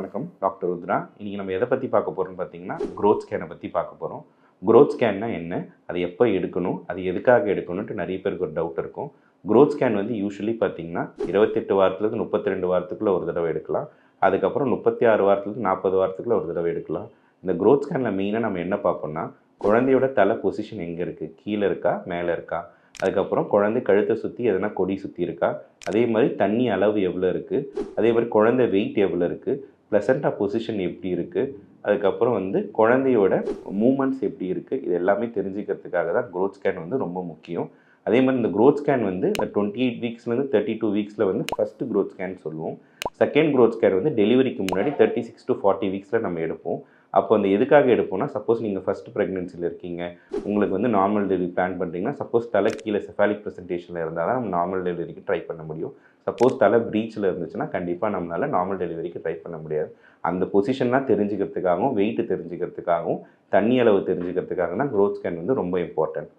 வணக்கம். டாக்டர் ருத்ரா. இன்னைக்கு நம்ம எதை பற்றி பார்க்க போகிறோம்னு பார்த்தீங்கன்னா, க்ரோத் ஸ்கேனை பற்றி பார்க்க போகிறோம். க்ரோத் ஸ்கேன்னா என்ன? அது எப்போ எடுக்கணும்? அது எதுக்காக எடுக்கணுன்ட்டு நிறைய பேருக்கு ஒரு டவுட் இருக்கும். க்ரோத் ஸ்கேன் வந்து யூசுவலி பார்த்தீங்கன்னா 28 வாரத்துலேருந்து 32 வாரத்துக்குள்ளே ஒரு தடவை எடுக்கலாம். அதுக்கப்புறம் 36 வாரத்துலேருந்து 40 வாரத்துக்குள்ளே ஒரு தடவை எடுக்கலாம். இந்த க்ரோத் ஸ்கேனில் மெயினாக நம்ம என்ன பார்ப்போம்னா, குழந்தையோட தலை பொசிஷன் எங்கே இருக்குது? கீழே இருக்கா? மேலே இருக்கா? அதுக்கப்புறம் குழந்தை கழுத்தை சுற்றி எதனா கொடி சுற்றி இருக்கா? அதே மாதிரி தண்ணி அளவு எவ்வளோ இருக்குது? அதே மாதிரி குழந்தை வெயிட் எவ்வளோ இருக்குது? ப்ளசண்டா பொசிஷன் எப்படி இருக்குது? அதுக்கப்புறம் வந்து குழந்தையோட மூமெண்ட்ஸ் எப்படி இருக்குது? இது எல்லாமே தெரிஞ்சுக்கிறதுக்காக தான் க்ரோத் ஸ்கேன் வந்து ரொம்ப முக்கியம். அதே மாதிரி இந்த க்ரோத் ஸ்கேன் வந்து 28 வீக்ஸ்லேருந்து 32 வீக்ஸில் வந்து ஃபஸ்ட்டு க்ரோத் ஸ்கேன் சொல்லுவோம். செகண்ட் க்ரோத் ஸ்கேன் வந்து டெலிவரிக்கு முன்னாடி 36 to 40 வீக்ஸில் நம்ம எடுப்போம். அப்போ அந்த எதுக்காக எடுப்போம்னா, சப்போஸ் நீங்கள் ஃபஸ்ட்டு ப்ரெக்னென்சியில் இருக்கீங்க, உங்களுக்கு வந்து நார்மல் டெலிவரி பிளான் பண்ணுறீங்கன்னா, சப்போஸ் தலை கீழே செஃபாலிக் ப்ரெசன்டேஷனில் இருந்தால் தான் நம்ம நார்மல் டெலிவரிக்கு ட்ரை பண்ண முடியும். சப்போஸ் தலை ப்ரீச்சில் இருந்துச்சுன்னா கண்டிப்பாக நம்மளால் நார்மல் டெலிவரிக்கு ட்ரை பண்ண முடியாது. அந்த பொசிஷன்லாம் தெரிஞ்சுக்கிறதுக்காகவும், வெயிட் தெரிஞ்சுக்கிறதுக்காகவும், தண்ணி அளவு தெரிஞ்சுக்கிறதுக்காக தான் க்ரோத் ஸ்கேன் வந்து ரொம்ப இம்பார்ட்டன்ட்.